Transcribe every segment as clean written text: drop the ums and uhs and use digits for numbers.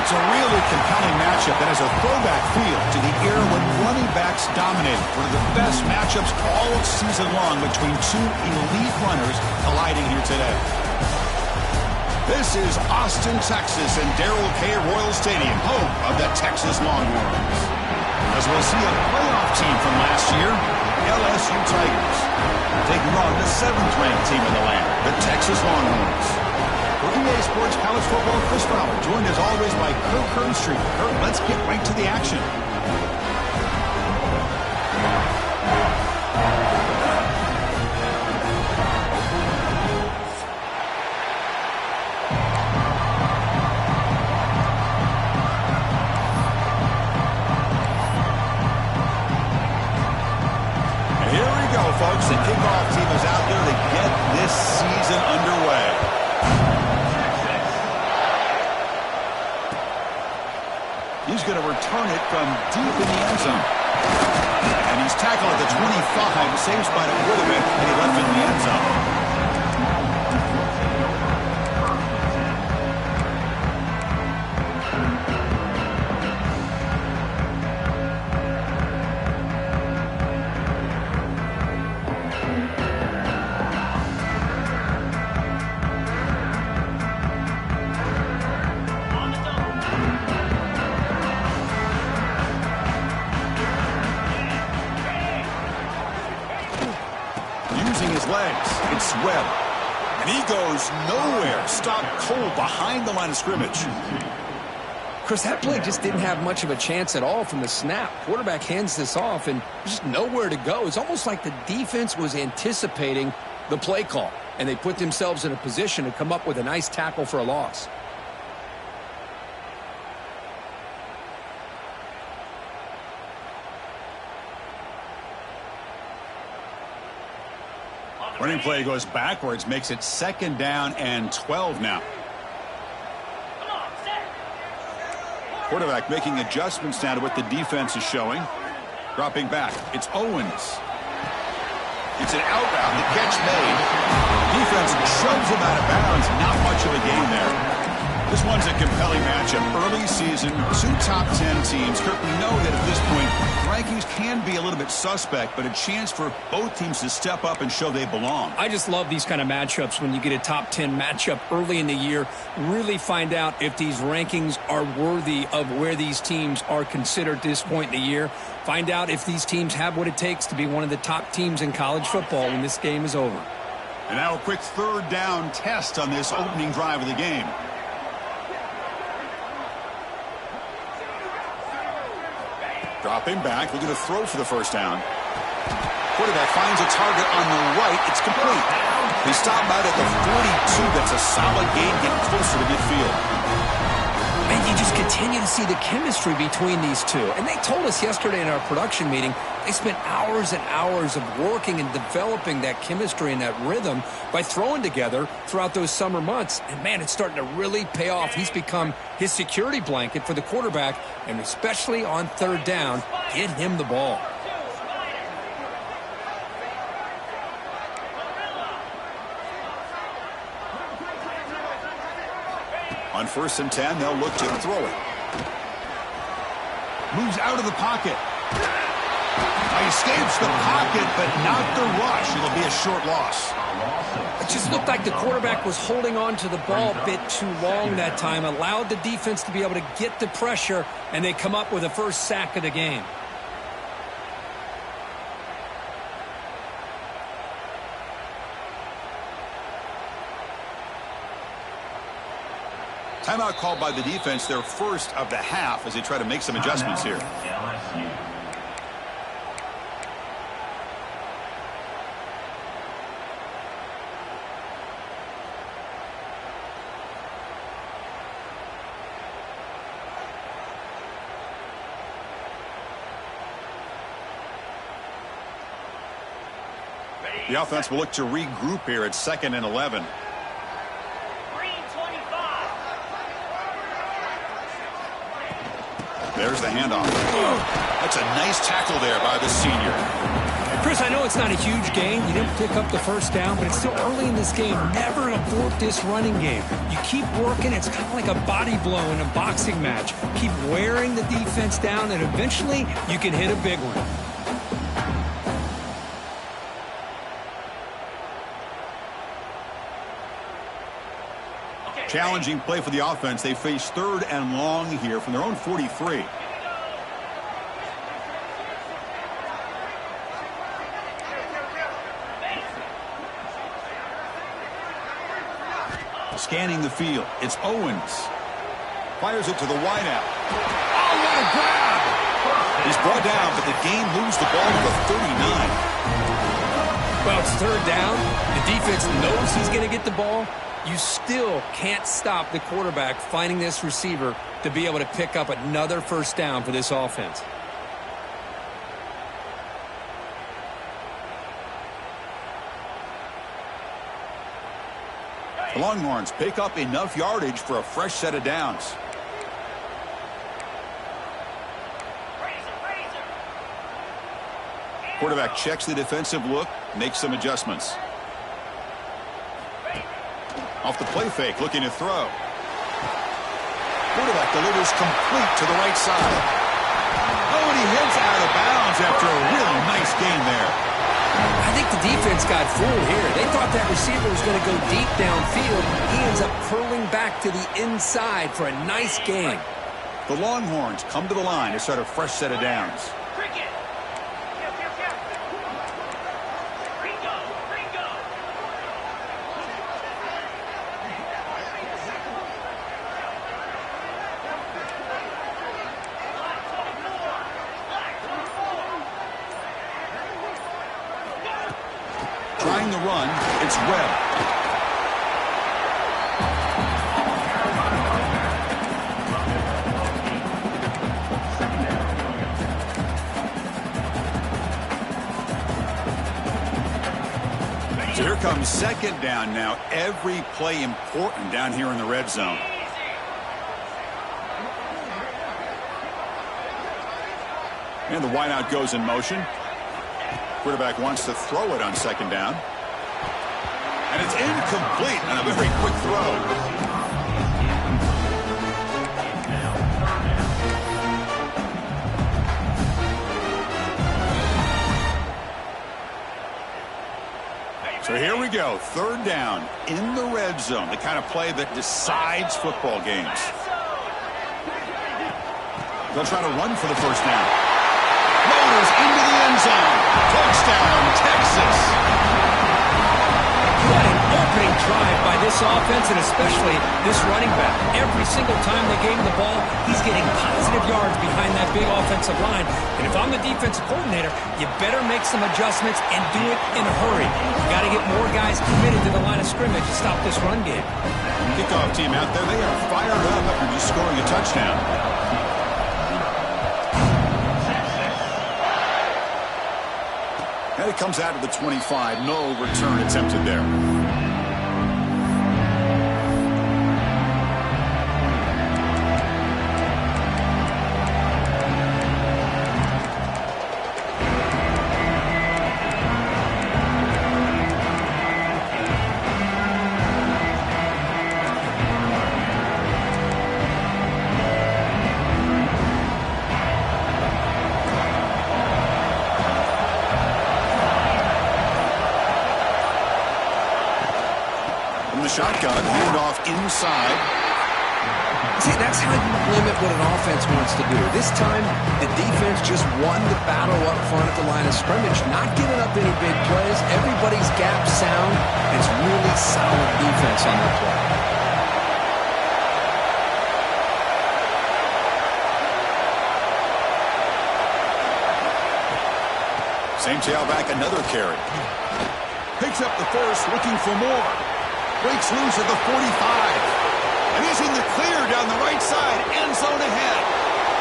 It's a really compelling matchup that has a throwback feel to the era when running backs dominated. One of the best matchups all season long between two elite runners colliding here today. This is Austin, Texas, and Darrell K. Royal Stadium, home of the Texas Longhorns. As we'll see a playoff team from last year, LSU Tigers, taking on the 7th-ranked team in the land, the Texas Longhorns. For EA Sports College Football, Chris Fowler, joined as always by Kirk Kernstreet. Kirk, let's get right to the action. Here we go, folks. The kickoff team is out there to get this season underway. He's going to return it from deep in the end zone. And he's tackled at the 25. Same spot it would have been, and he left it in the end zone. Legs. It's Webb. And he goes nowhere. Stopped cold behind the line of scrimmage. Chris, that play just didn't have much of a chance at all from the snap. Quarterback hands this off and just nowhere to go. It's almost like the defense was anticipating the play call, and they put themselves in a position to come up with a nice tackle for a loss. Running play goes backwards, makes it 2nd down and 12 now. Quarterback making adjustments now to what the defense is showing. Dropping back. It's Owens. It's an outbound. The catch made. Defense shoves him out of bounds. Not much of a gain there. This one's a compelling matchup. Early season, 2 top 10 teams. Kirk, we know that at this point, rankings can be a little bit suspect, but a chance for both teams to step up and show they belong. I just love these kind of matchups when you get a top 10 matchup early in the year. Really find out if these rankings are worthy of where these teams are considered at this point in the year. Find out if these teams have what it takes to be one of the top teams in college football when this game is over. And now a quick 3rd down test on this opening drive of the game. Dropping back, looking to throw for the 1st down. Quarterback finds a target on the right. It's complete. They stop out at the 42. That's a solid gain, getting closer to midfield. And you just continue to see the chemistry between these two. And they told us yesterday in our production meeting, they spent hours and hours of working and developing that chemistry and that rhythm by throwing together throughout those summer months. And, man, it's starting to really pay off. He's become his security blanket for the quarterback, and especially on 3rd down, get him the ball. On 1st and 10, they'll look to throw it. Moves out of the pocket. He escapes the pocket, but not the rush. It'll be a short loss. It just looked like the quarterback was holding on to the ball a bit too long that time, allowed the defense to be able to get the pressure, and they come up with the 1st sack of the game. Timeout called by the defense, their 1st of the half, as they try to make some adjustments here. The offense will look to regroup here at 2nd and 11. There's the handoff. That's a nice tackle there by the senior. Chris, I know it's not a huge gain. You didn't pick up the first down, but it's still early in this game. Never abort this running game. You keep working. It's kind of like a body blow in a boxing match. Keep wearing the defense down, and eventually you can hit a big one. Challenging play for the offense. They face 3rd and long here from their own 43. Scanning the field. It's Owens. Fires it to the wideout. Oh, what a grab! He's brought down, but the game moves the ball to the 39. Well, it's 3rd down. The defense knows he's going to get the ball. You still can't stop the quarterback finding this receiver to be able to pick up another first down for this offense. The Longhorns pick up enough yardage for a fresh set of downs. Quarterback checks the defensive look, makes some adjustments. Off the play fake, looking to throw. Quarterback delivers complete to the right side. Oh, and he heads out of bounds after a really nice gain there. I think the defense got fooled here. They thought that receiver was going to go deep downfield. He ends up curling back to the inside for a nice gain. The Longhorns come to the line to start a fresh set of downs. Trying the run, it's Webb. So here comes 2nd down now. Every play important down here in the red zone. And the wideout goes in motion. Quarterback wants to throw it on 2nd down. And it's incomplete on a very quick throw. So here we go. 3rd down in the red zone. The kind of play that decides football games. They'll try to run for the first down. Motors into the end zone. Touchdown, Texas. What an opening drive by this offense, and especially this running back. Every single time they gave him the ball, he's getting positive yards behind that big offensive line. And if I'm the defensive coordinator, you better make some adjustments and do it in a hurry. You got to get more guys committed to the line of scrimmage to stop this run game. Kickoff team out there, they are fired up after just scoring a touchdown. And it comes out of the 25. No return attempted there. Shotgun, hand off inside. See, that's how you limit what an offense wants to do. This time, the defense just won the battle up front at the line of scrimmage, not giving up any big plays. Everybody's gap sound. It's really solid defense on that play. Same tailback, another carry. Picks up the first, looking for more. Breaks loose at the 45. And he's in the clear down the right side. End zone ahead.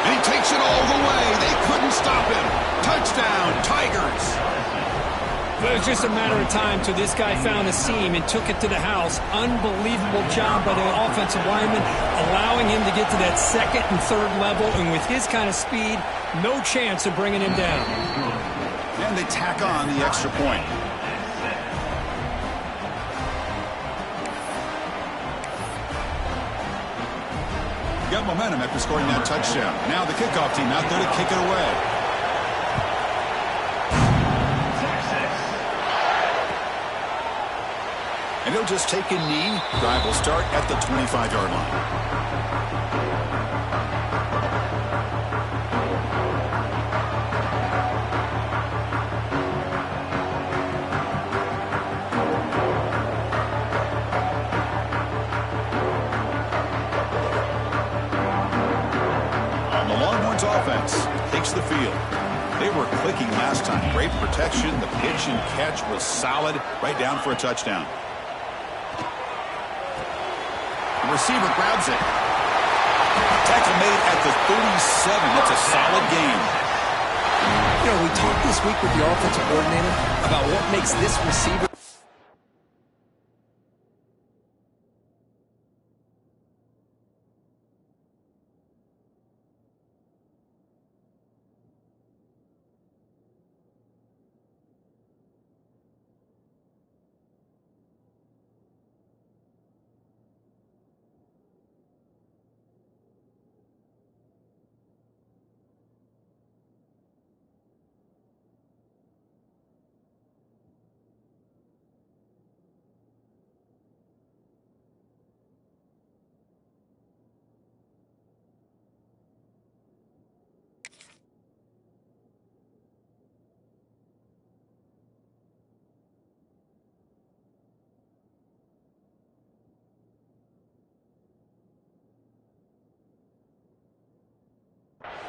And he takes it all the way. They couldn't stop him. Touchdown, Tigers. It was just a matter of time till this guy found a seam and took it to the house. Unbelievable job by the offensive lineman, allowing him to get to that 2nd and 3rd level. And with his kind of speed, no chance of bringing him down. And they tack on the extra point. Got momentum after scoring that touchdown. Now the kickoff team out there to kick it away. And he'll just take a knee. Drive will start at the 25-yard line. Offense takes the field. They were clicking last time. Great protection. The pitch and catch was solid. Right down for a touchdown. The receiver grabs it. Tackle made at the 37. That's a solid gain. You know, we talked this week with the offensive coordinator about what makes this receiver.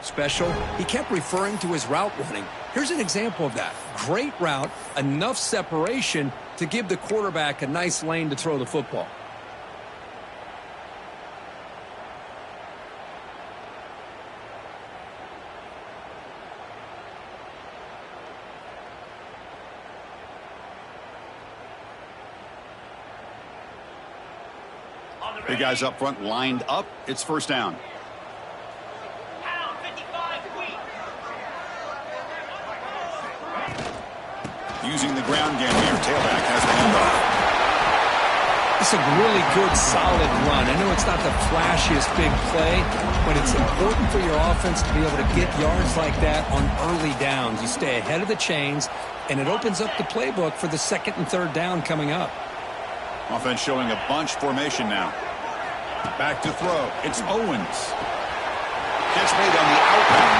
Special, he kept referring to his route running. Here's an example of that. Great route, enough separation to give the quarterback a nice lane to throw the football. The guys up front lined up. It's first down. Using the ground game here. Tailback has the handoff. It's a really good, solid run. I know it's not the flashiest big play, but it's important for your offense to be able to get yards like that on early downs. You stay ahead of the chains, and it opens up the playbook for the second and third down coming up. Offense showing a bunch formation now. Back to throw. It's Owens. Catch made on the outbound.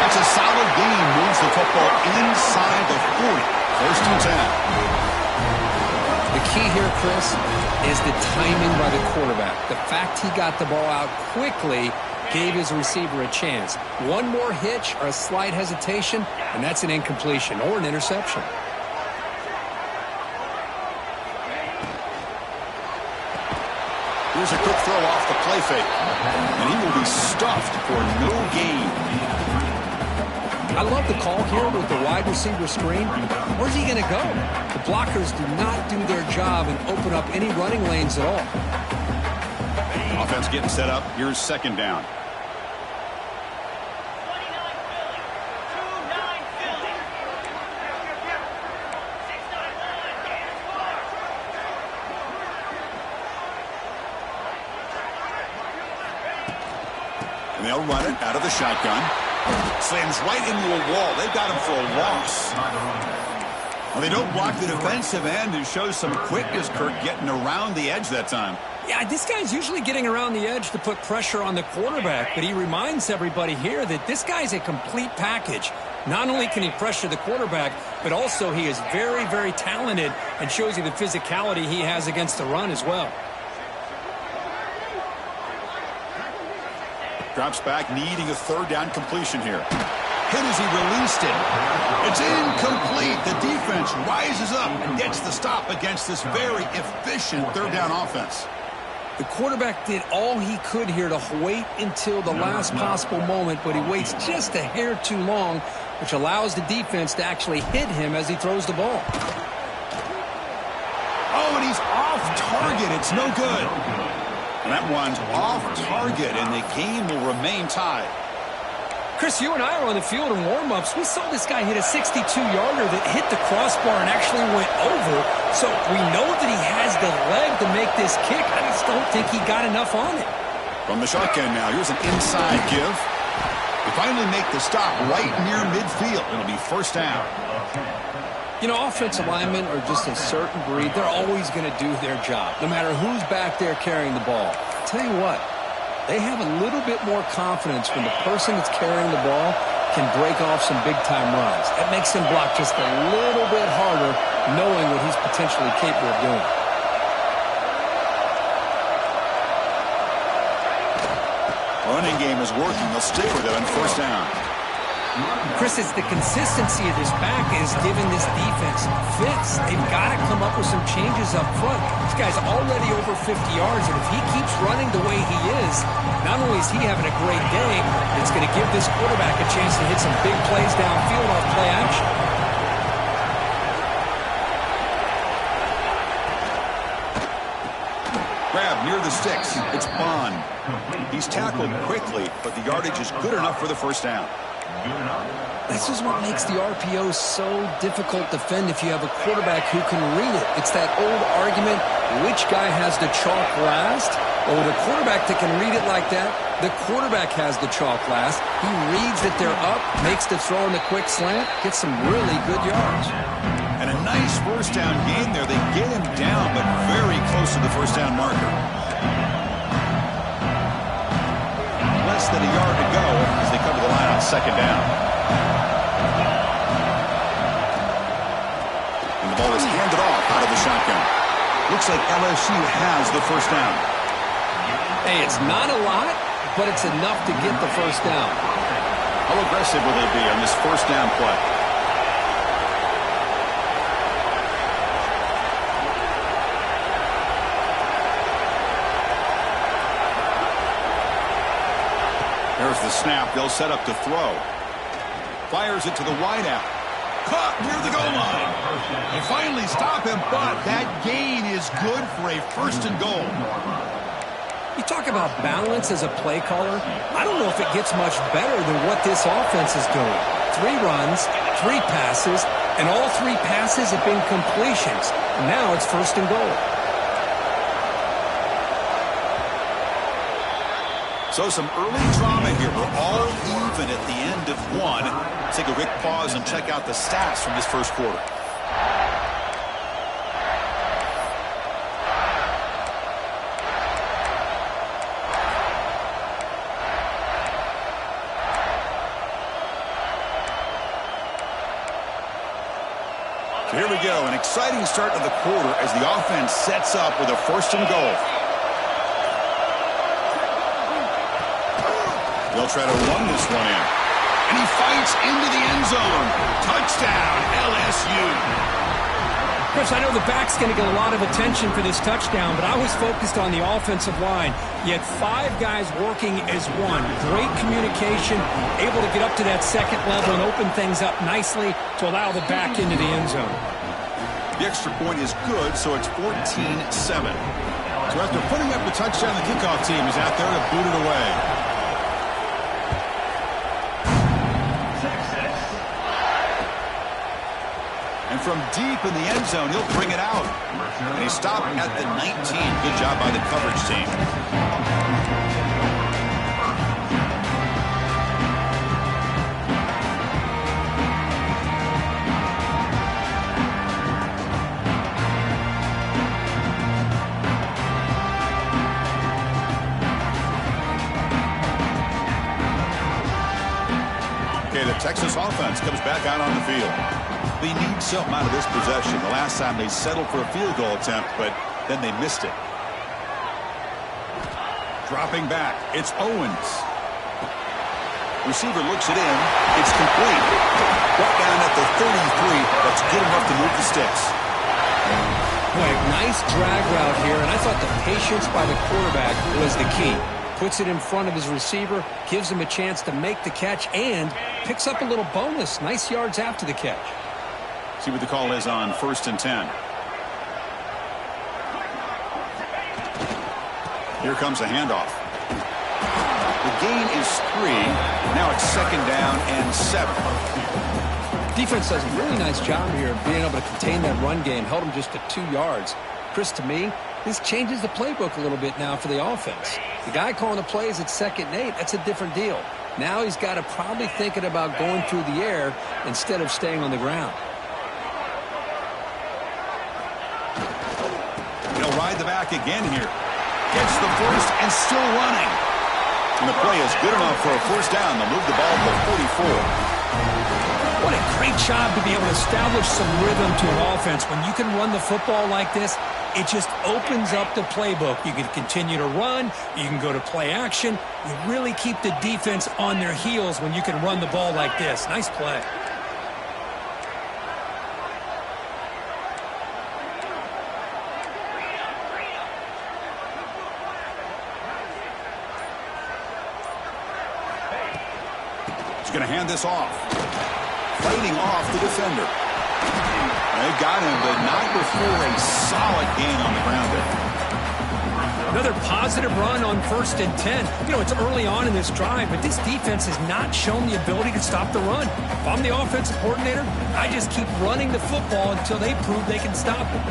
That's a solid gain. Moves the football inside the 40. First and 10. The key here, Chris, is the timing by the quarterback. The fact he got the ball out quickly gave his receiver a chance. One more hitch or a slight hesitation, and that's an incompletion or an interception. Here's a quick throw off the play fake. And he will be stuffed for no gain. I love the call here with the wide receiver screen. Where's he going to go? The blockers do not do their job and open up any running lanes at all. Offense getting set up. Here's second down. And they'll run it out of the shotgun. Slams right into a wall. They've got him for a loss. Well, they don't block the defensive end and show some quickness, Kirk, getting around the edge that time. Yeah, this guy's usually getting around the edge to put pressure on the quarterback, but he reminds everybody here that this guy's a complete package. Not only can he pressure the quarterback, but also he is very, very talented and shows you the physicality he has against the run as well. Drops back, needing a third down completion here. Hit as he released it. It's incomplete. The defense rises up and gets the stop against this very efficient third down offense. The quarterback did all he could here to wait until the last possible moment, but he waits just a hair too long, which allows the defense to actually hit him as he throws the ball. Oh, and he's off target. It's no good. And that one's off target, and the game will remain tied. Chris, you and I were on the field in warm-ups. We saw this guy hit a 62-yarder that hit the crossbar and actually went over. So we know that he has the leg to make this kick. I just don't think he got enough on it. From the shotgun now, here's an inside give. They finally make the stop right near midfield. It'll be first down. You know, offensive linemen are just a certain breed. They're always going to do their job, no matter who's back there carrying the ball. Tell you what, they have a little bit more confidence when the person that's carrying the ball can break off some big-time runs. That makes him block just a little bit harder, knowing what he's potentially capable of doing. Running game is working. They'll stick with it on first down. Chris, it's the consistency of this back is giving this defense fits. They've got to come up with some changes up front. This guy's already over 50 yards, and if he keeps running the way he is, not only is he having a great day, it's going to give this quarterback a chance to hit some big plays downfield off play action. Grab near the sticks. It's Bond. He's tackled quickly, but the yardage is good enough for the first down. This is what makes the RPO so difficult to defend if you have a quarterback who can read it. It's that old argument, which guy has the chalk last? Well, with a quarterback that can read it like that, the quarterback has the chalk last. He reads that they're up, makes the throw in the quick slant, gets some really good yards. And a nice first down gain there. They get him down, but very close to the first down marker. Less than a yard to go as they come to the line on second down. And the ball is handed off out of the shotgun. Looks like LSU has the first down. Hey, it's not a lot, but it's enough to get the first down. How aggressive will they be on this first down play? There's the snap. They'll set up to throw. Fires it to the wideout. Caught near the goal line. They finally stop him, but that gain is good for a first and goal. You talk about balance as a play caller. I don't know if it gets much better than what this offense is doing. 3 runs, 3 passes, and all 3 passes have been completions. Now it's first and goal. So some early drama here. We're all even at the end of one. Take a quick pause and check out the stats from this first quarter. So here we go. An exciting start to the quarter as the offense sets up with a first and goal. They'll try to run this one in. And he fights into the end zone. Touchdown, LSU. Chris, I know the back's going to get a lot of attention for this touchdown, but I was focused on the offensive line. You had 5 guys working as one. Great communication, able to get up to that second level and open things up nicely to allow the back into the end zone. The extra point is good, so it's 14-7. So after putting up the touchdown, the kickoff team is out there to boot it away. And from deep in the end zone, he'll bring it out. And he stopped at the 19. Good job by the coverage team. Okay, the Texas offense comes back out on the field. They need something out of this possession. The last time they settled for a field goal attempt, but then they missed it. Dropping back, it's Owens. Receiver looks it in. It's complete. Brought down at the 33. That's good enough to move the sticks. Boy, nice drag route here, and I thought the patience by the quarterback was the key. Puts it in front of his receiver, gives him a chance to make the catch, and picks up a little bonus. Nice yards after the catch. See what the call is on 1st and 10. Here comes a handoff. The gain is 3. Now it's 2nd down and 7. Defense does a really nice job here of being able to contain that run game. Held them just to 2 yards. Chris, to me, this changes the playbook a little bit now for the offense. The guy calling the plays at 2nd and 8, that's a different deal. Now he's got to probably thinking about going through the air instead of staying on the ground. He'll ride the back again here. Gets the first and still running. And the play is good enough for a 1st down. They'll move the ball to the 44. What a great job to be able to establish some rhythm to an offense. When you can run the football like this, it just opens up the playbook. You can continue to run. You can go to play action. You really keep the defense on their heels when you can run the ball like this. Nice play. He's going to hand this off. Fighting off the defender. They've got him, but not before a solid gain on the ground there. Another positive run on 1st and 10. You know, it's early on in this drive, but this defense has not shown the ability to stop the run. If I'm the offensive coordinator, I just keep running the football until they prove they can stop it.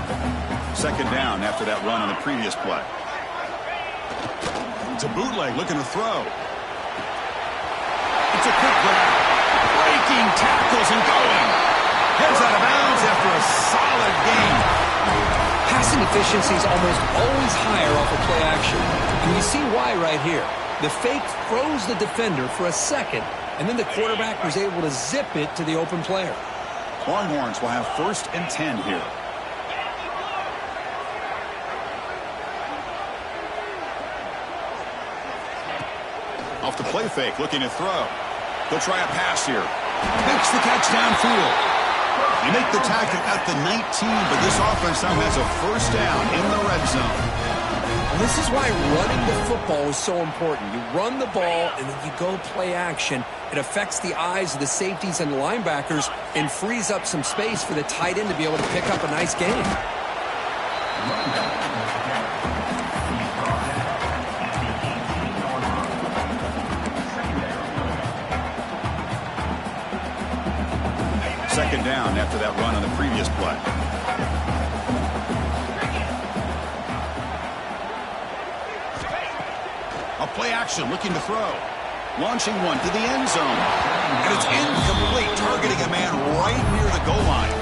2nd down after that run on the previous play. It's a bootleg looking to throw. It's a quick grab. Breaking tackles and going. Heads out of bounds after a solid gain. Passing efficiency is almost always higher off of play action. And you see why right here. The fake froze the defender for a second, and then the quarterback was able to zip it to the open player. Longhorns will have 1st and 10 here. Off the play fake, looking to throw. They'll try a pass here. Makes the catch downfield. They make the tackle at the 19, but this offense now has a 1st down in the red zone. Well, this is why running the football is so important. You run the ball, and then you go play action. It affects the eyes of the safeties and the linebackers and frees up some space for the tight end to be able to pick up a nice gain. Second down after that run on the previous play. A play action looking to throw. Launching one to the end zone. And it's incomplete, targeting a man right near the goal line.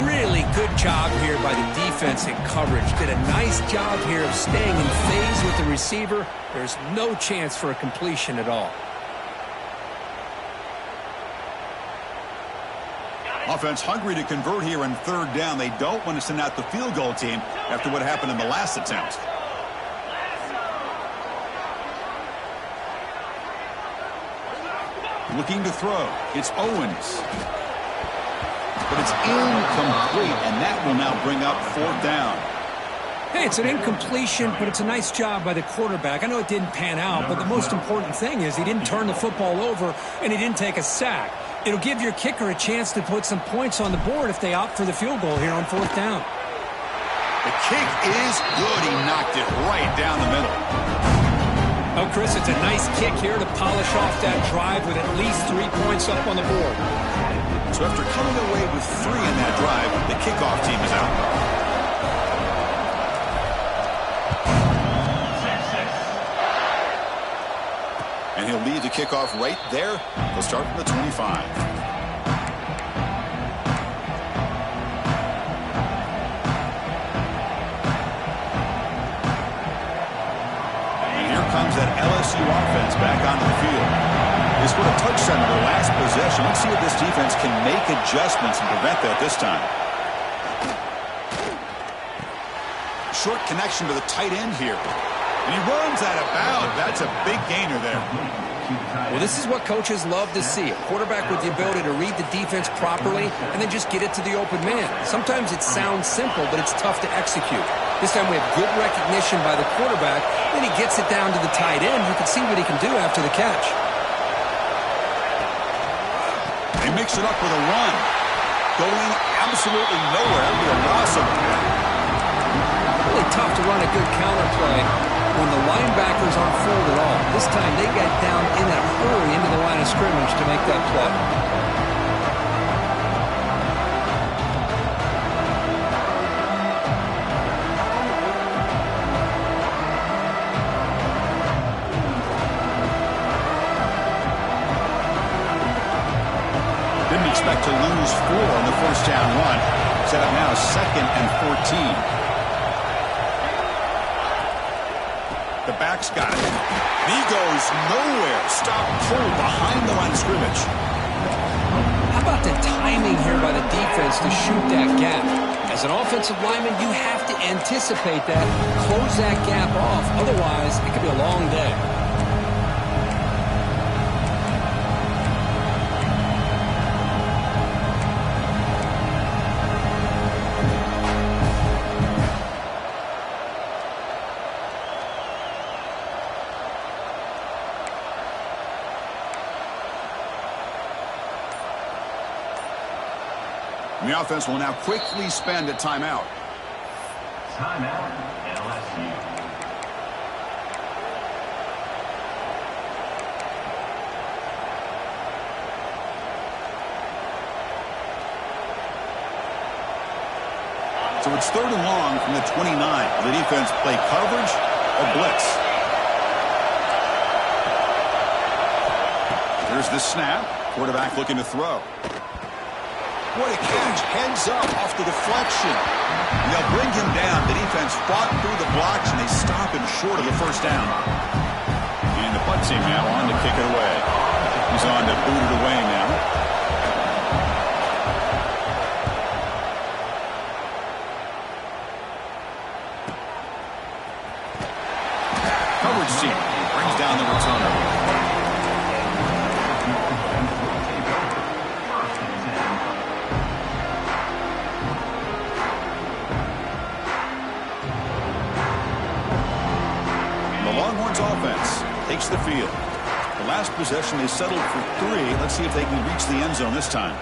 Really good job here by the defense in coverage. Did a nice job here of staying in phase with the receiver. There's no chance for a completion at all. Offense hungry to convert here in 3rd down. They don't want to send out the field goal team after what happened in the last attempt. Looking to throw. It's Owens. But it's incomplete, and that will now bring up 4th down. Hey, it's an incompletion, but it's a nice job by the quarterback. I know it didn't pan out, but the most important thing is he didn't turn the football over and he didn't take a sack. It'll give your kicker a chance to put some points on the board if they opt for the field goal here on 4th down. The kick is good. He knocked it right down the middle. Oh, Chris, it's a nice kick here to polish off that drive with at least 3 points up on the board. So after coming away with 3 in that drive, the kickoff team is out. And he'll lead the kickoff right there. They'll start from the 25. And here comes that LSU offense back onto the field. They scored a touchdown in their last possession. Let's see if this defense can make adjustments and prevent that this time. Short connection to the tight end here. And he runs out of bounds. That's a big gainer there. Well, this is what coaches love to see. A quarterback with the ability to read the defense properly and then just get it to the open man. Sometimes it sounds simple, but it's tough to execute. This time we have good recognition by the quarterback. Then he gets it down to the tight end. You can see what he can do after the catch. They mix it up with a run. Going absolutely nowhere with a loss of it. Really tough to run a good counter play when the linebackers aren't fooled at all. This time they got down in a hurry into the line of scrimmage to make that play. Didn't expect to lose 4 on the first down run. Set up now 2nd and 14. The back's got it. He goes nowhere. Stop pulled behind the line of scrimmage. How about the timing here by the defense to shoot that gap? As an offensive lineman, you have to anticipate that, close that gap off. Otherwise, it could be a long day. And the offense will now quickly spend a timeout. Timeout, LSU. So it's 3rd and long from the 29. Will the defense play coverage or blitz? Here's the snap. Quarterback looking to throw. What a catch. Heads up off the deflection. And they'll bring him down. The defense fought through the blocks, and they stop him short of the first down. And the punt team now on to kick it away. He's on to boot it away now. Coverage team brings down the returner. Offense takes the field. The last possession they settled for 3. Let's see if they can reach the end zone this time.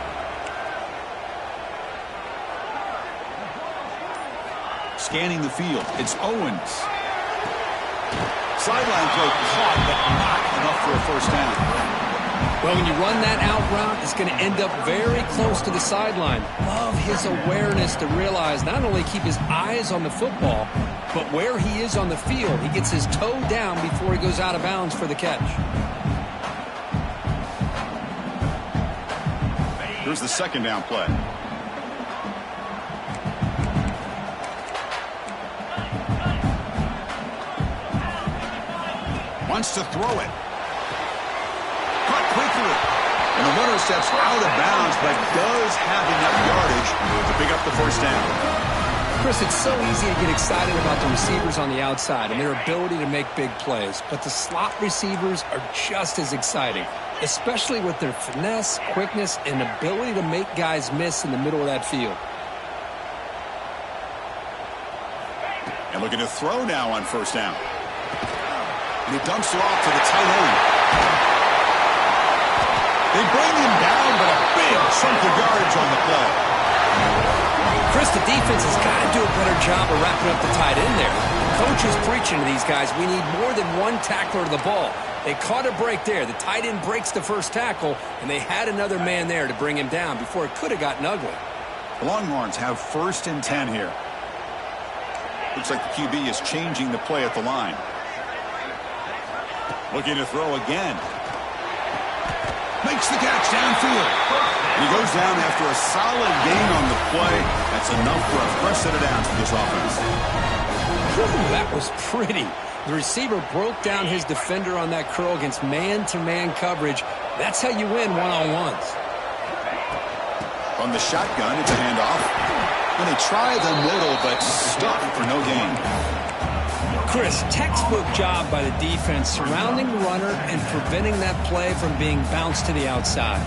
Scanning the field. It's Owens. Sideline throw caught, but not enough for a first down. Well, when you run that out route, it's going to end up very close to the sideline. Love his awareness to realize not only keep his eyes on the football, but where he is on the field. He gets his toe down before he goes out of bounds for the catch. Here's the 2nd down play. Wants to throw it. Caught quickly. And the runner steps out of bounds, but does have enough yardage to pick up the first down. Chris, it's so easy to get excited about the receivers on the outside and their ability to make big plays, but the slot receivers are just as exciting, especially with their finesse, quickness, and ability to make guys miss in the middle of that field. And looking to throw now on first down. And he dumps it off to the tight end. They bring him down, but a big chunk of yardage on the play. Chris, the defense has got to do a better job of wrapping up the tight end there. The coach is preaching to these guys, we need more than one tackler to the ball. They caught a break there. The tight end breaks the first tackle, and they had another man there to bring him down before it could have gotten ugly. The Longhorns have 1st and 10 here. Looks like the QB is changing the play at the line. Looking to throw again. Makes the catch downfield. And he goes down after a solid gain on the play. That's enough for a fresh set of downs for this offense. Ooh, that was pretty. The receiver broke down his defender on that curl against man-to-man coverage. That's how you win one-on-ones. From the shotgun, it's a handoff. And they try the middle, but stuck for no gain. Chris, textbook job by the defense surrounding the runner and preventing that play from being bounced to the outside.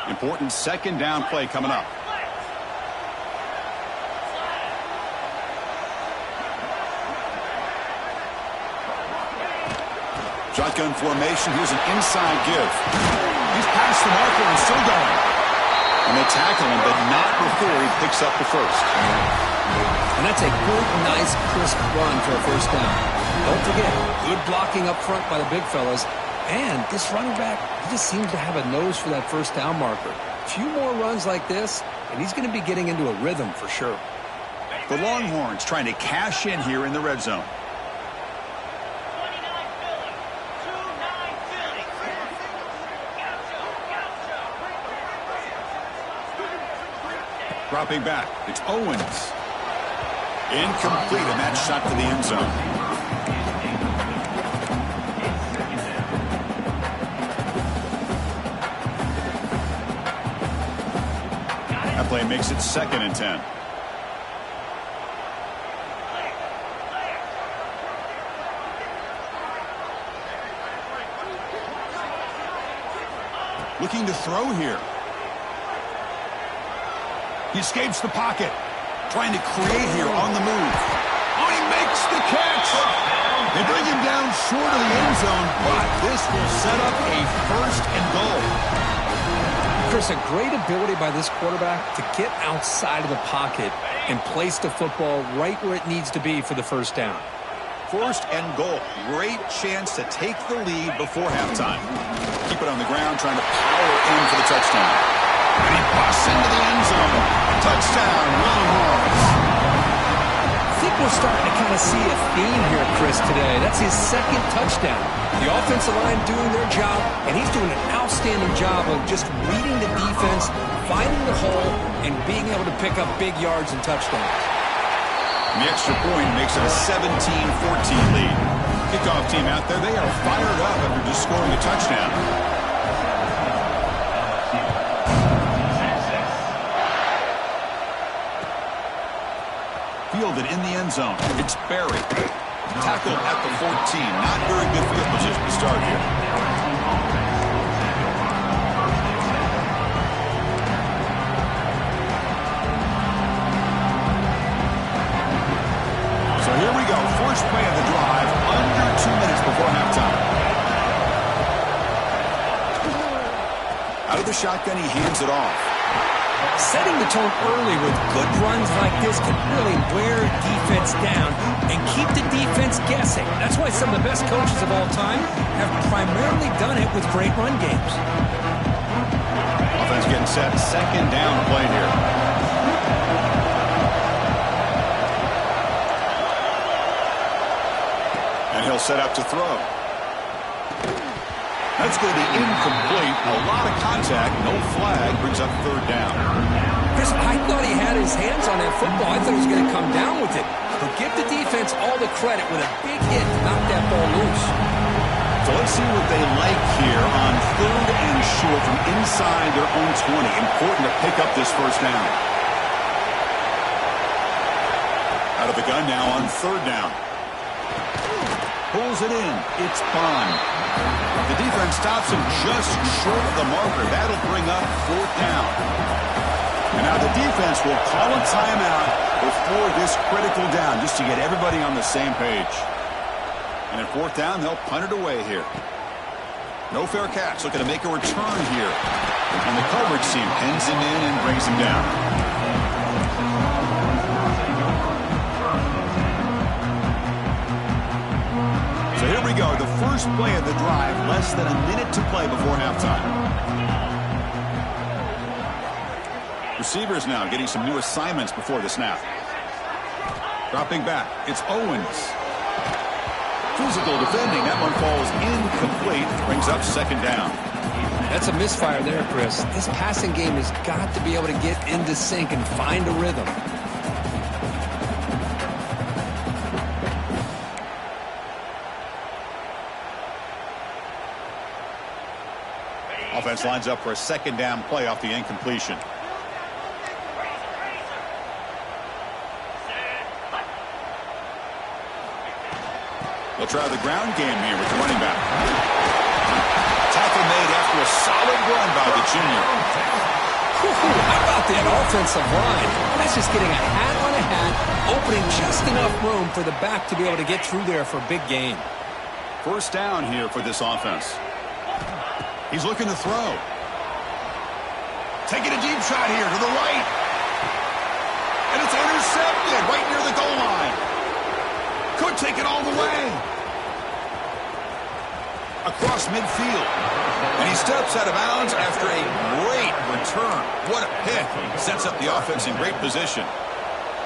Important 2nd down play coming up. Shotgun formation. Here's an inside give. He's past the marker and still going. And they tackle him, but not before he picks up the first. And that's a good, nice, crisp run for a first down. Don't forget, good blocking up front by the big fellas. And this running back, he just seems to have a nose for that first down marker. A few more runs like this, and he's going to be getting into a rhythm for sure. The Longhorns trying to cash in here in the red zone. Dropping back, it's Owens. Incomplete, and that shot to the end zone. That play makes it 2nd and 10. Looking to throw here. He escapes the pocket. Trying to create here on the move. Oh, he makes the catch. They bring him down short of the end zone, but this will set up a 1st and goal. Chris, a great ability by this quarterback to get outside of the pocket and place the football right where it needs to be for the first down. 1st and goal. Great chance to take the lead before halftime. Keep it on the ground, trying to power in for the touchdown. And he busts into the end zone. Touchdown, Longhorns. I think we're starting to kind of see a theme here, Chris, today. That's his 2nd touchdown. The offensive line doing their job, and he's doing an outstanding job of just reading the defense, finding the hole, and being able to pick up big yards and touchdowns. And the extra point makes it a 17-14 lead. Kickoff team out there, they are fired up after just scoring a touchdown. Fielded in the end zone. It's Barry. Tackled at the 14. Not very good field position to start here. So here we go. First play of the drive. Under 2 minutes before halftime. Out of the shotgun, he hands it off. Setting the tone early with good runs like this can really wear defense down and keep the defense guessing. That's why some of the best coaches of all time have primarily done it with great run games. Offense getting set. 2nd down play here. And he'll set up to throw. That's going to be incomplete. A lot of contact. No flag. Brings up 3rd down. Chris, I thought he had his hands on that football. I thought he was going to come down with it. But give the defense all the credit with a big hit to knock that ball loose. So let's see what they like here on 3rd and short from inside their own 20. Important to pick up this first down. Out of the gun now on 3rd down. Pulls it in. It's Bond. The defense stops him just short of the marker. That'll bring up 4th down. And now the defense will call a timeout before this critical down, just to get everybody on the same page. And at 4th down, they'll punt it away here. No fair catch. Looking to make a return here. And the coverage team pins him in and brings him down. So here we go. The first play of the drive. Less than a minute to play before halftime. Receivers now getting some new assignments before the snap. Dropping back. It's Owens. Physical defending. That one falls incomplete. Brings up 2nd down. That's a misfire there, Chris. This passing game has got to be able to get into sync and find a rhythm. Offense lines up for a 2nd down play off the incompletion. They'll try the ground game here with the running back. Tackle made after a solid run by the junior. How about that offensive line? That's just getting a hat on a hat, opening just enough room for the back to be able to get through there for a big gain. First down here for this offense. He's looking to throw. Taking a deep shot here to the right. And it's intercepted right near the goal line. Could take it all the way. Across midfield. And he steps out of bounds after a great return. What a pick. Sets up the offense in great position.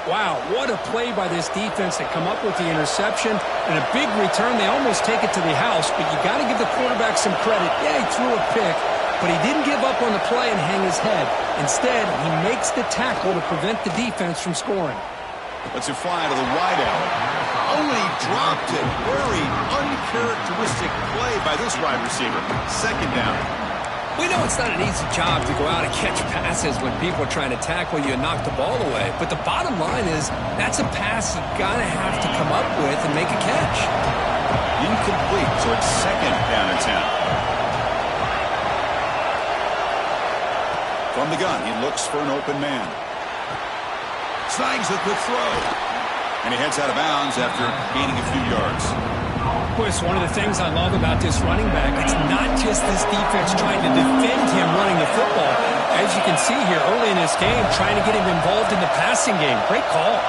Wow, what a play by this defense to come up with the interception and a big return. They almost take it to the house, but you got to give the quarterback some credit. Yeah, he threw a pick, but he didn't give up on the play and hang his head. Instead, he makes the tackle to prevent the defense from scoring. Let's fly to the wideout. Only dropped it. Very uncharacteristic play by this wide receiver. Second down. We know it's not an easy job to go out and catch passes when people are trying to tackle you and knock the ball away. But the bottom line is that's a pass you've got to have to come up with and make a catch. Incomplete, so it's second down and 10. From the gun, he looks for an open man. Snags it with throw. And he heads out of bounds after gaining a few yards. It's one of the things I love about this running back. It's not just this defense trying to defend him running the football. As you can see here early in this game, trying to get him involved in the passing game. Great call.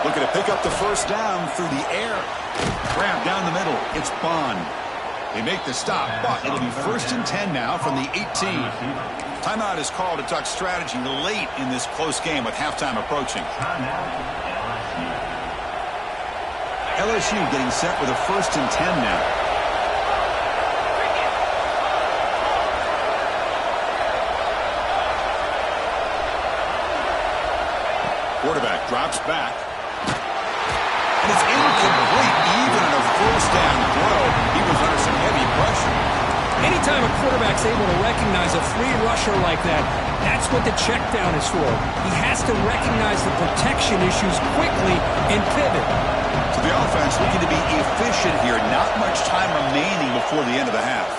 Looking to pick up the first down through the air. Grab down the middle. It's Bond. They make the stop, but it'll be first and 10 now from the 18. Timeout is called to talk strategy late in this close game with halftime approaching. LSU getting set with a first and 10 now. Quarterback drops back. And it's incomplete. Even in a first down throw, he was under some heavy pressure. Anytime a quarterback's able to recognize a free rusher like that, that's what the check down is for. He has to recognize the protection issues quickly and pivot. So the offense looking to be efficient here. Not much time remaining before the end of the half.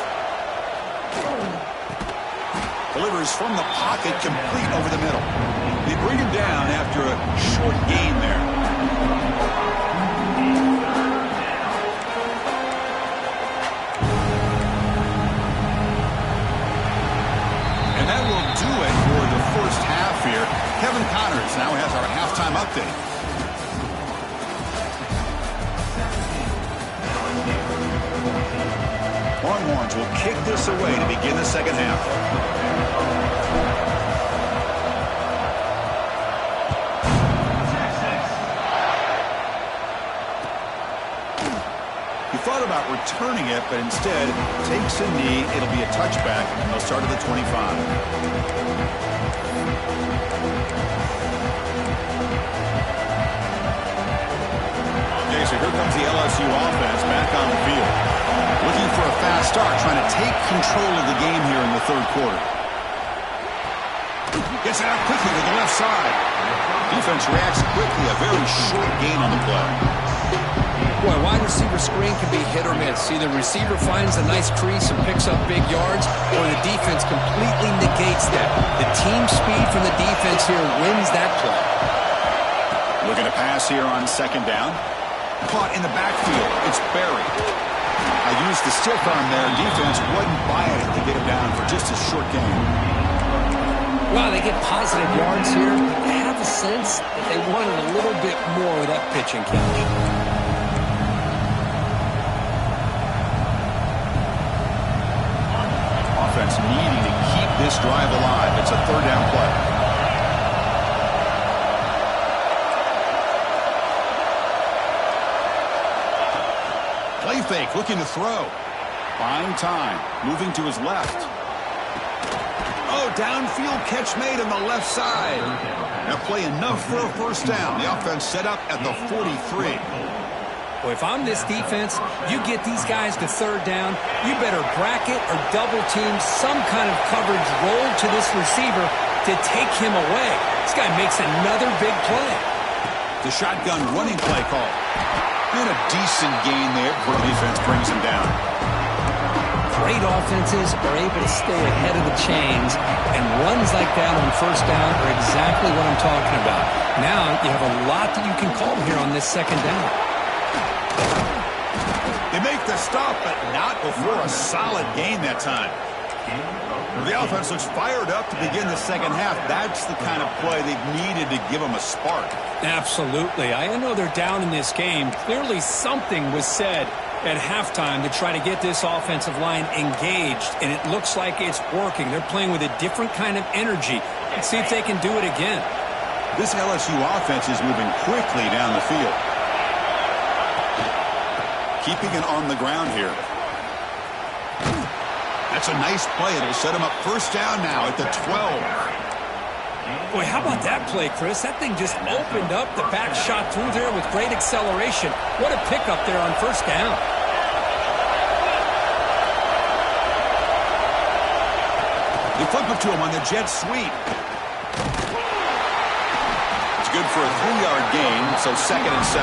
Delivers from the pocket, complete over the middle. They bring him down after a short gain there. And that will do it for the first half here. Kevin Connors now has our halftime update. Longhorns will kick this away to begin the second half. He thought about returning it, but instead takes a knee. It'll be a touchback, and they'll start at the 25. Okay, so here comes the LSU offense back on the field. Looking for a fast start, trying to take control of the game here in the third quarter. Gets it out quickly to the left side. Defense reacts quickly, a very short gain on the play. Boy, wide receiver screen can be hit or miss. Either receiver finds a nice crease and picks up big yards, or the defense completely negates that. The team speed from the defense here wins that play. Looking to pass here on second down. Caught in the backfield. It's Barry. I used the stiff arm there. Defense wasn't buying it to get him down for just a short gain. Wow, they get positive yards here. I have a sense that they wanted a little bit more with that pitch and catch. Offense needing to keep this drive alive. It's a third down play. Play fake, looking to throw. Buying time, moving to his left. Oh, downfield catch made on the left side. That play enough for a first down. The offense set up at the 43. Well, if I'm this defense, you get these guys to third down, you better bracket or double team some kind of coverage roll to this receiver to take him away. This guy makes another big play. The shotgun running play call. And a decent gain there before the defense brings him down. Great offenses are able to stay ahead of the chains, and runs like that on first down are exactly what I'm talking about. Now you have a lot that you can call here on this second down. They make the stop, but not before a solid gain that time. The offense looks fired up to begin the second half. That's the kind of play they've needed to give them a spark. Absolutely. I know they're down in this game. Clearly something was said at halftime to try to get this offensive line engaged, and it looks like it's working. They're playing with a different kind of energy. Let's see if they can do it again. This LSU offense is moving quickly down the field. Keeping it on the ground here. That's a nice play. It'll set him up first down now at the 12. Boy, how about that play, Chris? That thing just opened up. The back shot through there with great acceleration. What a pickup there on first down. They flip it to him on the jet sweep. It's good for a 3-yard gain, so 2nd and 7.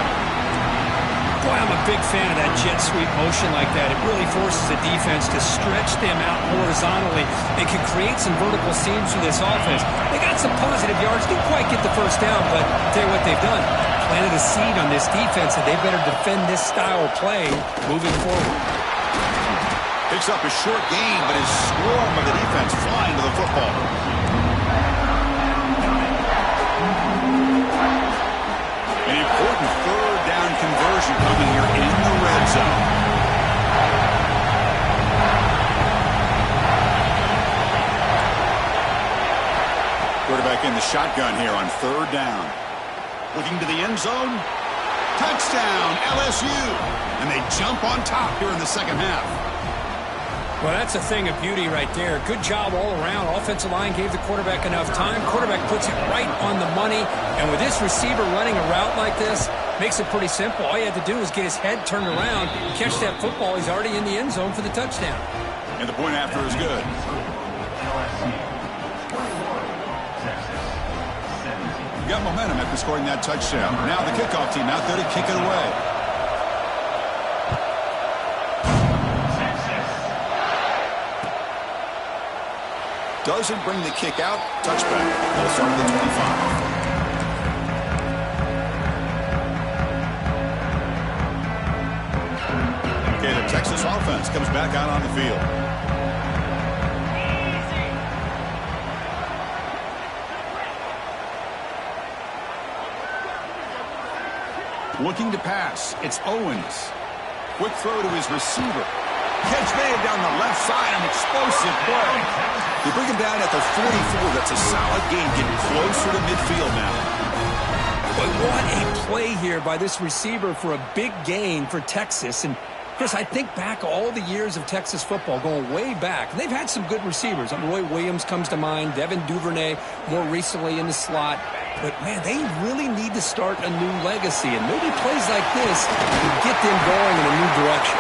Boy, I'm a big fan of that jet sweep motion like that. It really forces the defense to stretch them out horizontally and can create some vertical seams for this offense. They got some positive yards. Didn't quite get the first down, but I'll tell you what they've done. Planted a seed on this defense, and they better defend this style of play moving forward. Picks up a short gain, but is swarmed by the defense flying to the football. An important third down conversion coming here in the red zone. Quarterback in the shotgun here on 3rd down. Looking to the end zone. Touchdown, LSU. And they jump on top here in the second half. Well, that's a thing of beauty right there. Good job all around. Offensive line gave the quarterback enough time. Quarterback puts it right on the money. And with this receiver running a route like this, makes it pretty simple. All you have to do is get his head turned around, catch that football. He's already in the end zone for the touchdown. And the point after is good. You got momentum after scoring that touchdown. Now the kickoff team out there to kick it away. Doesn't bring the kick out. Touchback. They'll start at the 25. Okay, the Texas offense comes back out on the field. Looking to pass. It's Owens. Quick throw to his receiver. Catch made down the left side. An explosive play. They bring him down at the 44. That's a solid gain, getting closer to midfield now. But what a play here by this receiver for a big gain for Texas. And, Chris, I think back all the years of Texas football, going way back. And they've had some good receivers. Roy Williams comes to mind, Devin Duvernay more recently in the slot. But, man, they really need to start a new legacy. And maybe plays like this will get them going in a new direction.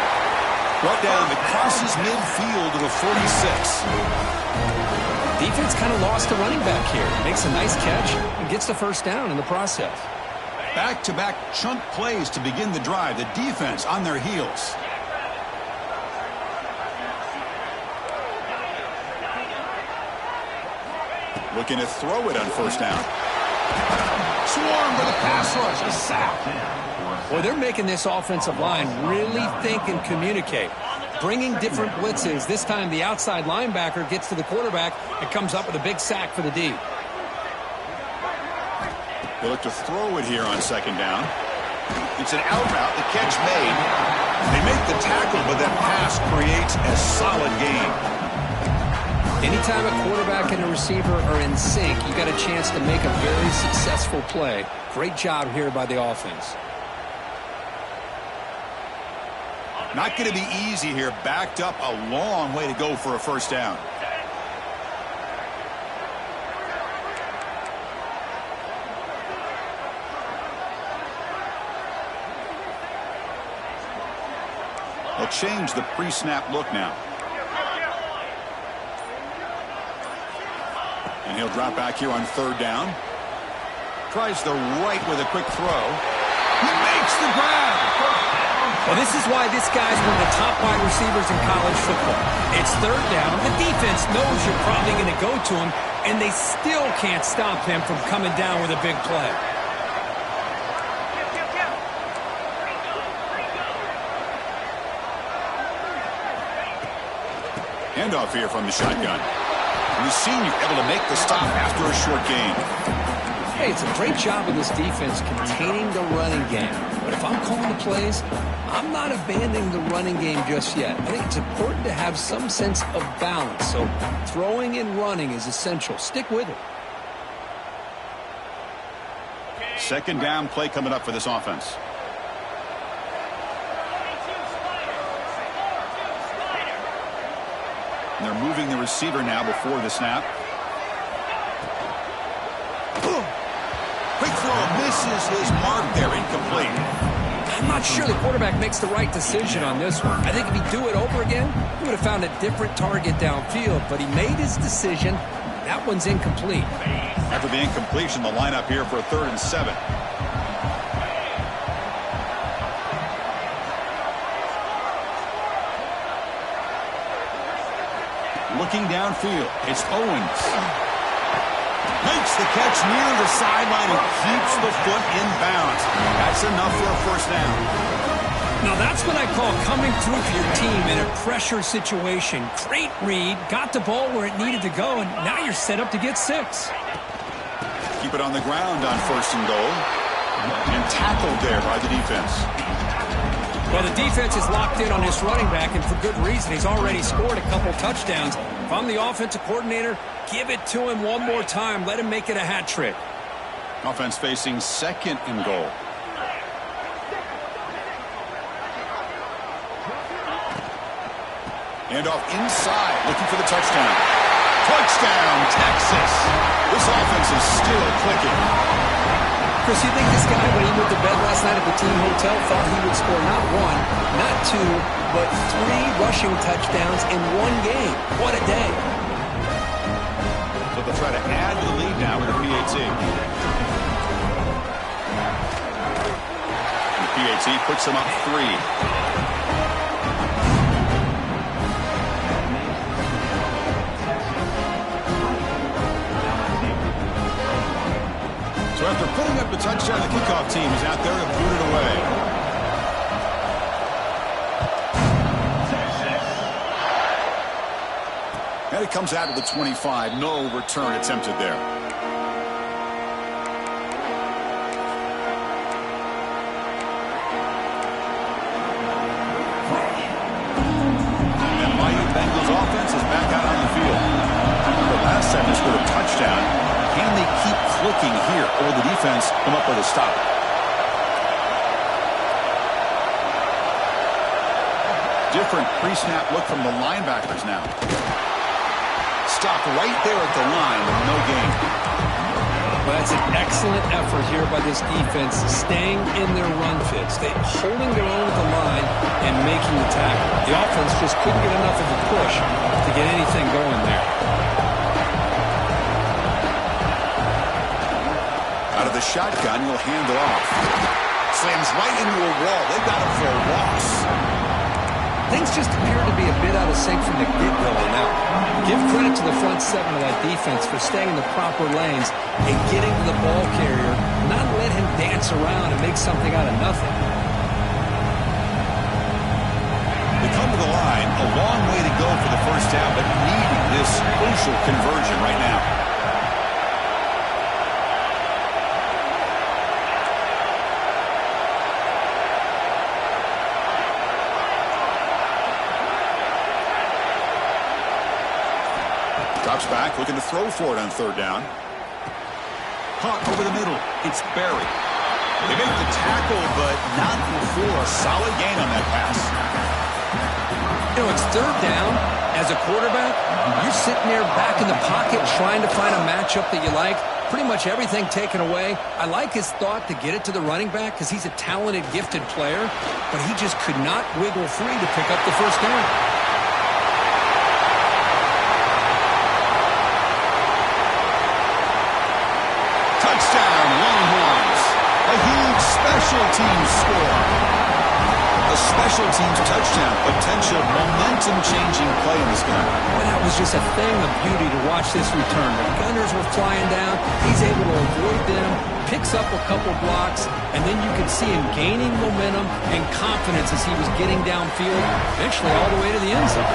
Brought down, it crosses midfield to the 46. Defense kind of lost the running back here. Makes a nice catch and gets the first down in the process. Back-to-back chunk plays to begin the drive. The defense on their heels. Looking to throw it on first down. Swarmed with a pass rush. A sack. Well, they're making this offensive line really think and communicate. Bringing different blitzes. This time the outside linebacker gets to the quarterback and comes up with a big sack for the D. They look to throw it here on second down. It's an out route. The catch made. They make the tackle, but that pass creates a solid gain. Anytime a quarterback and a receiver are in sync, you got a chance to make a very successful play. Great job here by the offense. Not going to be easy here. Backed up a long way to go for a first down. They'll change the pre-snap look now. And he'll drop back here on third down. Tries the right with a quick throw. He makes the grab. Well, this is why this guy's one of the top wide receivers in college football. It's third down. The defense knows you're probably going to go to him, and they still can't stop him from coming down with a big play. Handoff here from the shotgun. And the senior able to make the stop after a short gain. Hey, it's a great job of this defense containing the running game. But if I'm calling the plays, I'm not abandoning the running game just yet. I think it's important to have some sense of balance. So throwing and running is essential. Stick with it. Second down play coming up for this offense. And they're moving the receiver now before the snap. Quick throw, misses his mark there, incomplete. I'm not sure the quarterback makes the right decision on this one. I think if he'd do it over again, he would have found a different target downfield, but he made his decision. That one's incomplete. After the incompletion, the lineup here for a 3rd and 7. Looking downfield, it's Owens. Makes the catch near the sideline and keeps the foot in bounds. That's enough for a first down. Now that's what I call coming through for your team in a pressure situation. Great read, got the ball where it needed to go, and now you're set up to get 6. Keep it on the ground on 1st and goal. And tackled there by the defense. Well, the defense is locked in on this running back, and for good reason. He's already scored a couple touchdowns. If I'm the offensive coordinator, give it to him one more time. Let him make it a hat trick. Offense facing 2nd and goal. Handoff inside, looking for the touchdown. Touchdown, Texas. This offense is still clicking. Chris, you think this guy, when he went to bed last night at the team hotel, thought he would score not 1, not 2, but 3 rushing touchdowns in one game? What a day. So they'll try to add to the lead now with a PAT. And the PAT puts them up 3. So after putting up the touchdown, the kickoff team is out there to boot it away. And it comes out of the 25. No return attempted there. And mighty Bengals offense is back out on the field. The last time they scored a touchdown. Can they keep clicking here, or will the defense come up with a stop? Different pre-snap look from the linebackers now. Stopped right there at the line with no gain. Well, that's an excellent effort here by this defense, staying in their run fits. They're holding their own at the line and making the tackle. The offense just couldn't get enough of a push to get anything going there. Out of the shotgun, he'll hand it off. Slams right into a wall. They've got him for a loss. Things just appear to be a bit out of sync from the get-go. Now, give credit to the front 7 of that defense for staying in the proper lanes and getting to the ball carrier, not let him dance around and make something out of nothing. They come to the line, a long way to go for the first down, but needing this crucial conversion right now. Drops back, looking to throw for it on 3rd down. Caught over the middle. It's Barry. They make the tackle, but not before a solid gain on that pass. You know, it's 3rd down. As a quarterback, you're sitting there back in the pocket trying to find a matchup that you like. Pretty much everything taken away. I like his thought to get it to the running back because he's a talented, gifted player, but he just could not wiggle free to pick up the first down. Touchdown, Longhorns. A huge special teams score. A special teams touchdown. Potential momentum-changing play in this game. Well, that was just a thing of beauty to watch this return. The gunners were flying down. He's able to avoid them, picks up a couple blocks, and then you could see him gaining momentum and confidence as he was getting downfield, eventually all the way to the end zone.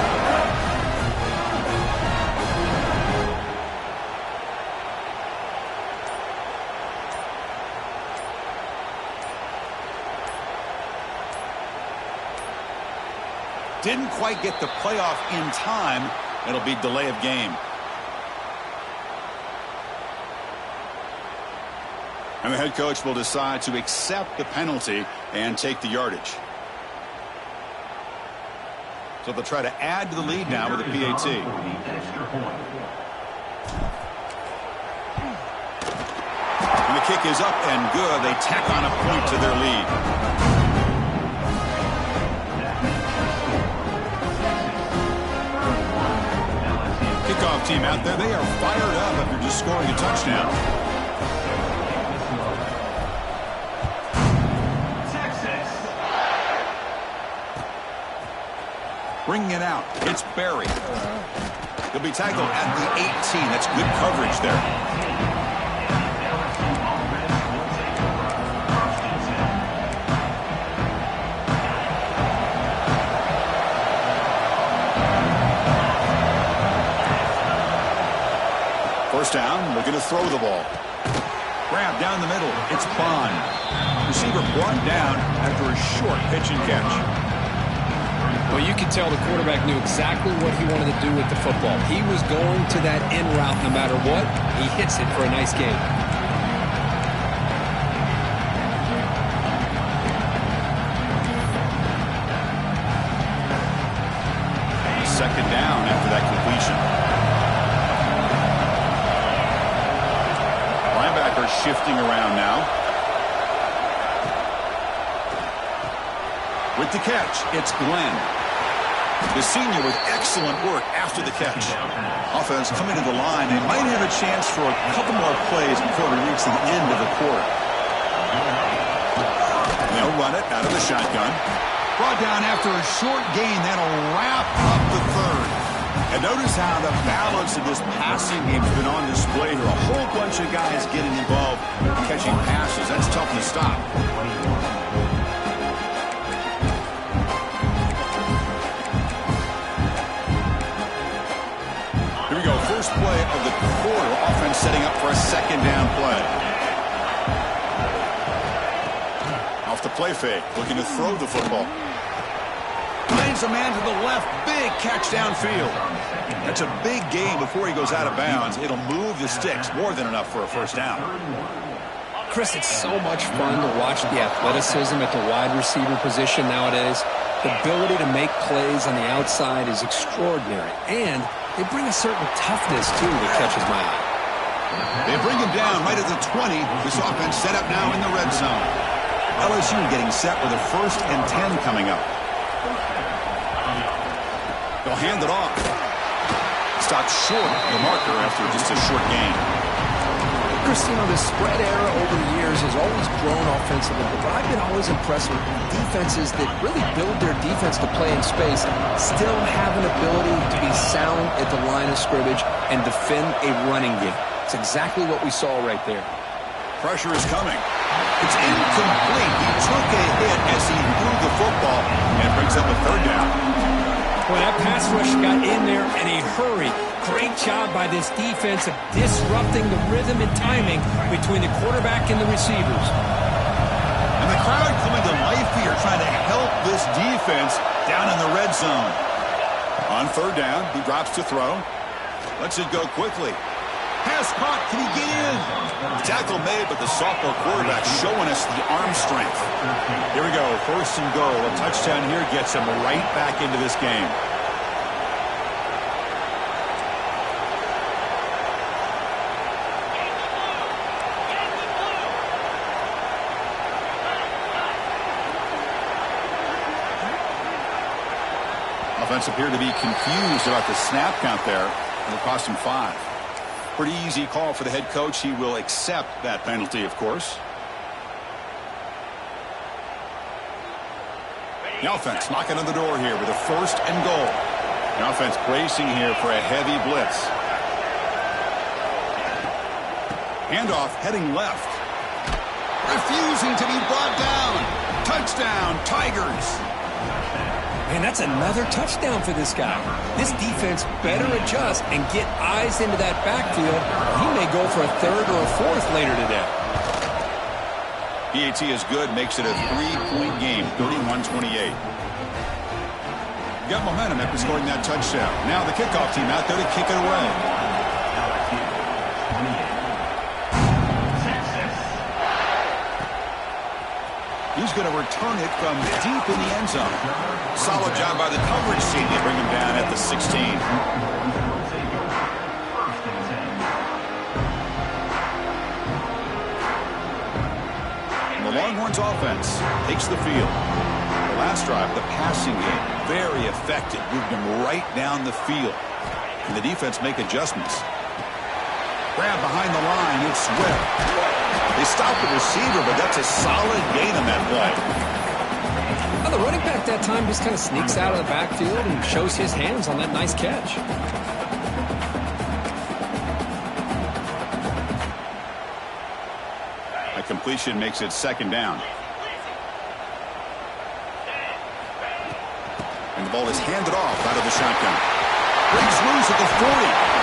Didn't quite get the playoff in time. It'll be delay of game. And the head coach will decide to accept the penalty and take the yardage. So they'll try to add to the lead now with a PAT. And the kick is up and good. They tack on a point to their lead. Kickoff team out there. They are fired up after just scoring a touchdown. Bringing it out. It's Barry. He'll be tackled at the 18. That's good coverage there. First down, looking to throw the ball. Grab down the middle. It's Bond. Receiver brought down after a short pitch and catch. Well, you could tell the quarterback knew exactly what he wanted to do with the football. He was going to that in route no matter what. He hits it for a nice gain. Second down after that completion. Linebacker shifting around now. With the catch, it's Glenn. The senior with excellent work after the catch. Offense coming to the line. They might have a chance for a couple more plays before we reach the end of the quarter. They'll run it out of the shotgun. Brought down after a short gain. That'll wrap up the third. And notice how the balance of this passing game has been on display here. A whole bunch of guys getting involved catching passes. That's tough to stop. First play of the quarter. Offense setting up for a second down play. Off the play fake. Looking to throw the football. Finds a man to the left. Big catch downfield. That's a big gain before he goes out of bounds. It'll move the sticks. More than enough for a first down. Chris, it's so much fun to watch the athleticism at the wide receiver position nowadays. The ability to make plays on the outside is extraordinary. And they bring a certain toughness, too, that catches my eye. They bring him down right at the 20. This offense set up now in the red zone. LSU getting set with a 1st and 10 coming up. They'll hand it off. Stopped short of the marker after just a short gain. Chris, you know, the spread era over the years has always grown offensively, but I've been always impressed with defenses that really build their defense to play in space, still have an ability to be sound at the line of scrimmage and defend a running game. It's exactly what we saw right there. Pressure is coming. It's incomplete. He took a hit as he threw the football and brings up a third down. Well, that pass rush got in there in a hurry. Great job by this defense of disrupting the rhythm and timing between the quarterback and the receivers. And the crowd coming to life here, trying to help this defense down in the red zone. On third down, he drops to throw. Lets it go quickly. Pass caught. Can he get in? Tackle made, but the sophomore quarterback showing us the arm strength. Here we go. 1st and goal. A touchdown here gets him right back into this game. Offense appeared to be confused about the snap count there. It'll cost him 5. Pretty easy call for the head coach. He will accept that penalty, of course. The offense knocking on the door here with a 1st and goal. The offense bracing here for a heavy blitz. Handoff heading left. Refusing to be brought down. Touchdown, Tigers. Man, that's another touchdown for this guy. This defense better adjust and get eyes into that backfield. He may go for a 3rd or a 4th later today. PAT is good, makes it a 3-point game, 31-28. Got momentum after scoring that touchdown. Now the kickoff team out there to kick it away. He's going to return it from deep in the end zone. Solid job by the coverage team to bring him down at the 16. The Longhorns offense takes the field. The last drive, the passing game, very effective. Moved them right down the field. And the defense make adjustments. Grab behind the line. It's Swift. They stop the receiver, but that's a solid gain on that play. Well, the running back that time just kind of sneaks out of the backfield and shows his hands on that nice catch. A completion makes it second down. And the ball is handed off out of the shotgun. Breaks loose at the 40.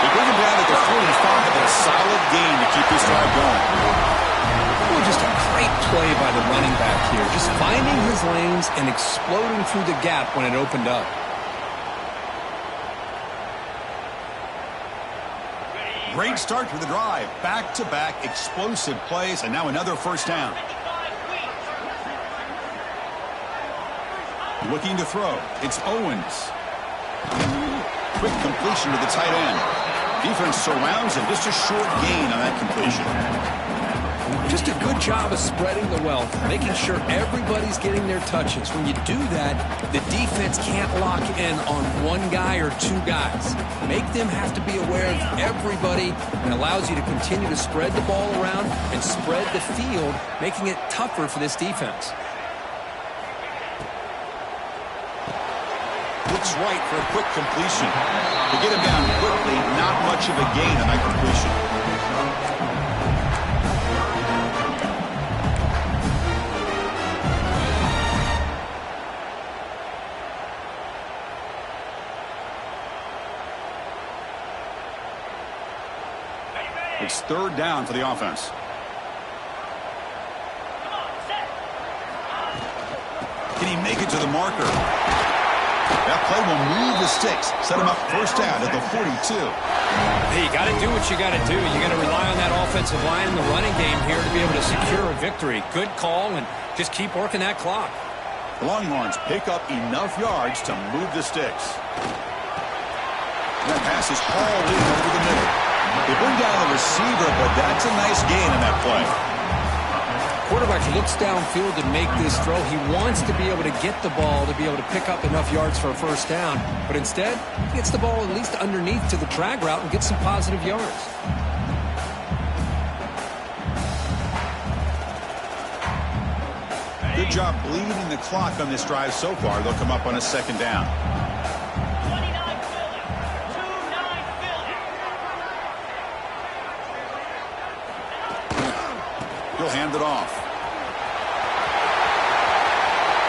They bring him down at the 45, but a solid gain to keep this drive going. Well, just a great play by the running back here. Just finding his lanes and exploding through the gap when it opened up. Great start to the drive. Back-to-back explosive plays, and now another first down. Looking to throw. It's Owens. Quick completion to the tight end. Defense surrounds him. Just a short gain on that completion. Just a good job of spreading the wealth, making sure everybody's getting their touches. When you do that, the defense can't lock in on one guy or two guys. Make them have to be aware of everybody, and allows you to continue to spread the ball around and spread the field, making it tougher for this defense. Looks right for a quick completion. To get him down quickly, not much of a gain on that completion. It's third down for the offense. Can he make it to the marker? That play will move the sticks. Set him up first down at the 42. Hey, you got to do what you got to do. You got to rely on that offensive line in the running game here to be able to secure a victory. Good call, and just keep working that clock. The Longhorns pick up enough yards to move the sticks. That pass is hauled in over the middle. They bring down the receiver, but that's a nice gain in that play. Quarterback looks downfield to make this throw. He wants to be able to get the ball to be able to pick up enough yards for a first down. But instead, he gets the ball at least underneath to the drag route and gets some positive yards. Good job bleeding the clock on this drive so far. They'll come up on a second down. He'll hand it off.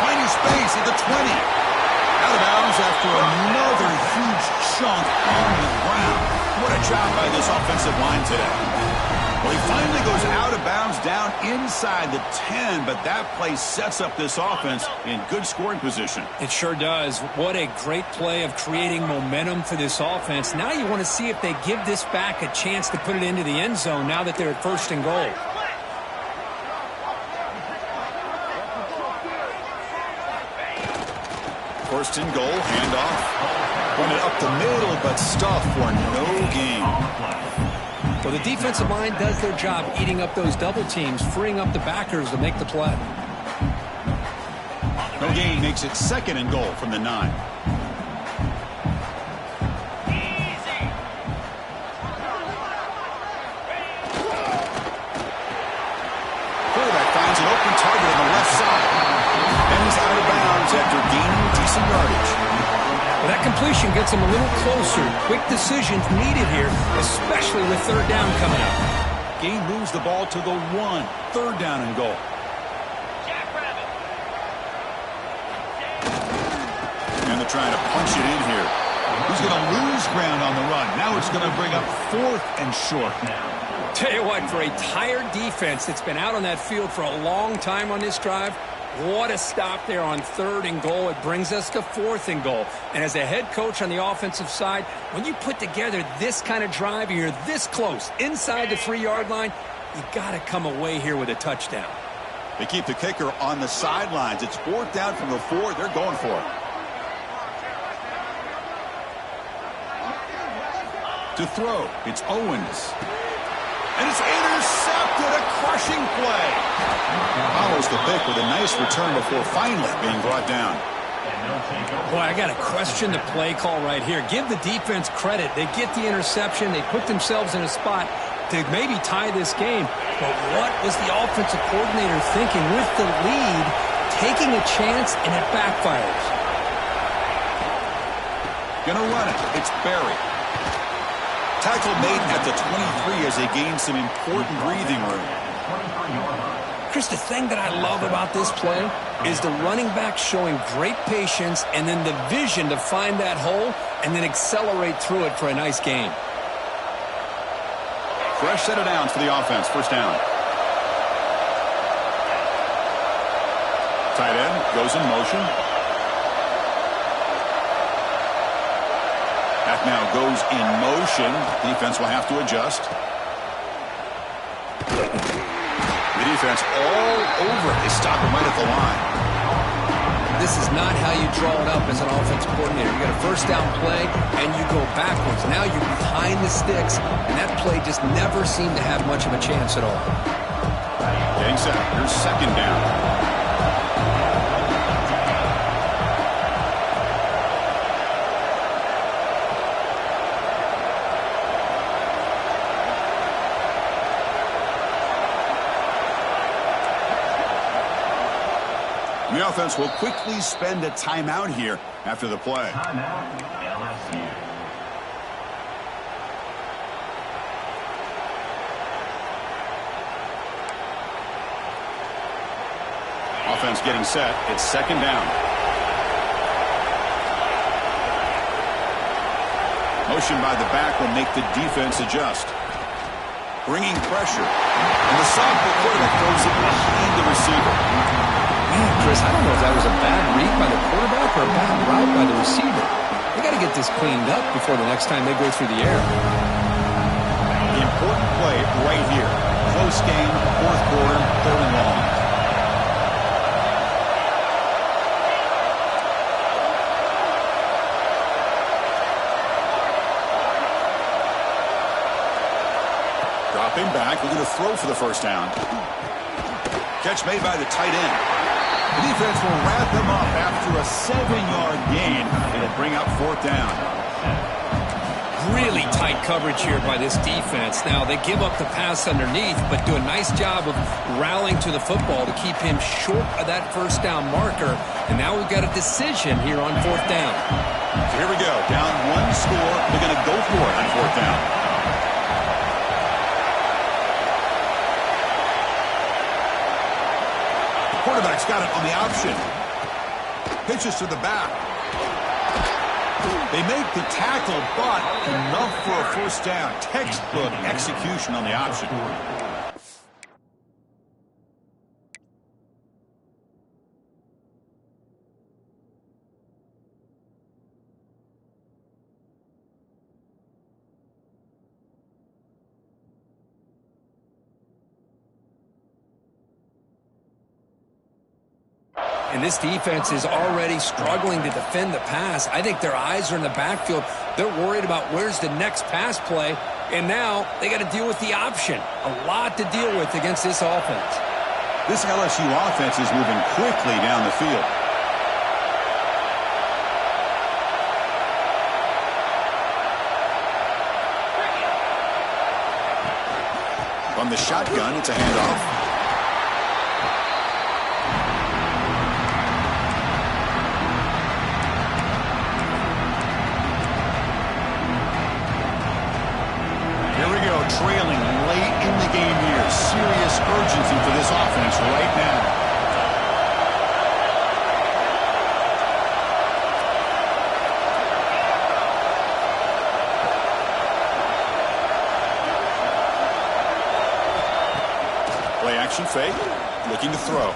Finding space at the 20. Out of bounds after another huge chunk on the ground. What a job by this offensive line today. Well, he finally goes out of bounds down inside the 10, but that play sets up this offense in good scoring position. It sure does. What a great play of creating momentum for this offense. Now you want to see if they give this back a chance to put it into the end zone now that they're at first and goal. First and goal, handoff. Run it up the middle, but stuffed for no gain. Well, the defensive line does their job eating up those double teams, freeing up the backers to make the play. No gain makes it second and goal from the 9. Quarterback finds an open target on the left side. And he's out of bounds after gaining decent yardage. Well, that completion gets him a little closer. Quick decisions needed here, especially with third down coming up. Gain moves the ball to the 1. Third down and goal. And they're trying to punch it in here. He's going to lose ground on the run. Now it's going to bring up fourth and short. Tell you what, for a tired defense that's been out on that field for a long time on this drive, What a stop there on 3rd and goal. It brings us to 4th and goal. And as a head coach on the offensive side, when you put together this kind of drive, you're this close inside the 3-yard line, you got to come away here with a touchdown. They keep the kicker on the sidelines. It's 4th down from the 4. They're going for it. To throw, it's Owens. And it's intercepted, a crushing play. Follows the pick with a nice return before finally being brought down. Boy, I got to question the play call right here. Give the defense credit. They get the interception. They put themselves in a spot to maybe tie this game. But what was the offensive coordinator thinking with the lead, taking a chance, and it backfires? Gonna run it. It's Barry. Tackle made at the 23 as they gain some important breathing room. Chris, the thing that I love about this play is the running back showing great patience and then the vision to find that hole and then accelerate through it for a nice gain. Fresh set of downs for the offense. 1st down. Tight end goes in motion. That now goes in motion. Defense will have to adjust. The defense all over it. They stop him right at the line. This is not how you draw it up as an offensive coordinator. You got a 1st down play, and you go backwards. Now you're behind the sticks, and that play just never seemed to have much of a chance at all. Getting set. Here's 2nd down. The offense will quickly spend a timeout here after the play. Timeout, LSU. Offense getting set. It's 2nd down. Motion by the back will make the defense adjust. Bringing pressure. And the sophomore quarterback throws it behind the receiver. Man, Chris, I don't know if that was a bad read by the quarterback or a bad route by the receiver. They got to get this cleaned up before the next time they go through the air. The important play right here. Close game, 4th quarter, 3rd and long. Dropping back, we're going to throw for the 1st down. Catch made by the tight end. The defense will wrap them up after a 7-yard gain. It'll bring up 4th down. Really tight coverage here by this defense. Now, they give up the pass underneath, but do a nice job of rallying to the football to keep him short of that 1st down marker. And now we've got a decision here on 4th down. So here we go. Down 1 score. They're going to go for it on 4th down. Quarterback's got it on the option. Pitches to the back. They make the tackle, but enough for a 1st down. Textbook execution on the option. And this defense is already struggling to defend the pass. I think their eyes are in the backfield. They're worried about where's the next pass play. And now they got to deal with the option. A lot to deal with against this offense. This LSU offense is moving quickly down the field. From the shotgun, it's a handoff. Trailing late in the game here. Serious urgency for this offense right now. Play action fake. Looking to throw.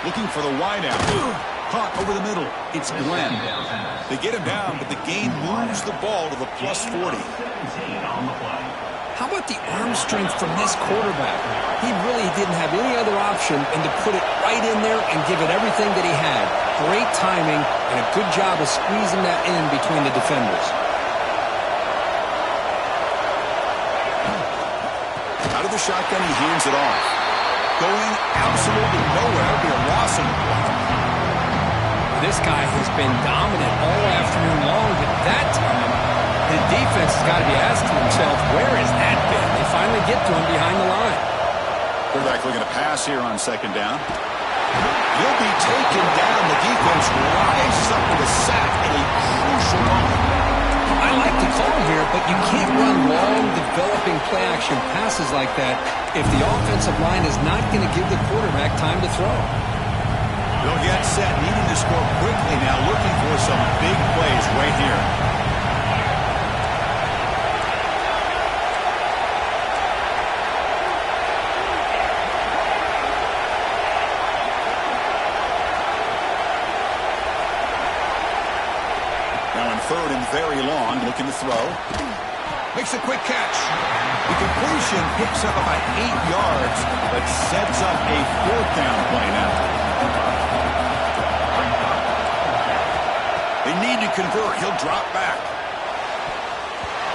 Looking for the wide out. Caught over the middle. It's Glenn. They get him down, but the gain moves the ball to the plus 40. How about the arm strength from this quarterback? He really didn't have any other option than to put it right in there and give it everything that he had. Great timing and a good job of squeezing that in between the defenders. Out of the shotgun, he hands it off. Going absolutely nowhere. Be a loss of play. This guy has been dominant all afternoon long, but that time, the defense has got to be asking himself, where has that been? They finally get to him behind the line. Quarterback looking to pass here on second down. He'll be taken down. The defense rises up with a sack at a crucial moment. I like the call here, but you can't run long, developing play-action passes like that if the offensive line is not going to give the quarterback time to throw. They'll get set, needing to score quickly now, looking for some big plays right here. Now in third and very long, looking to throw. Makes a quick catch. The completion picks up about 8 yards, but sets up a fourth down play now. They need to convert. He'll drop back.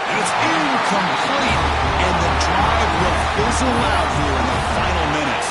And it's incomplete. And the drive will fizzle out here in the final minutes.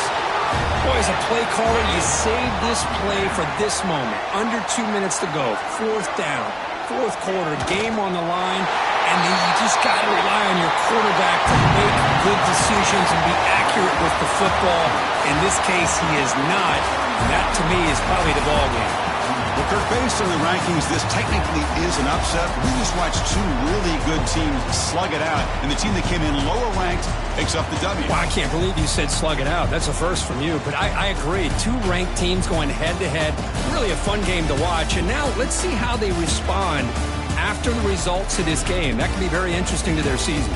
Boy, as a play caller, you save this play for this moment. Under 2 minutes to go. Fourth down. Fourth quarter. Game on the line. And then you just got to rely on your quarterback to make good decisions and be accurate with the football. In this case, he is not. And that, to me, is probably the ballgame. Well, Kirk, based on the rankings, this technically is an upset. We just watched two really good teams slug it out, and the team that came in lower ranked picks up the W. Well, I can't believe you said slug it out. That's a first from you, but I agree. Two ranked teams going head-to-head. Really a fun game to watch, and now let's see how they respond after the results of this game. That could be very interesting to their season.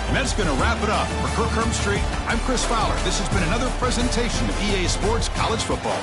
And that's going to wrap it up. For Kirk Street, I'm Chris Fowler. This has been another presentation of EA Sports College Football.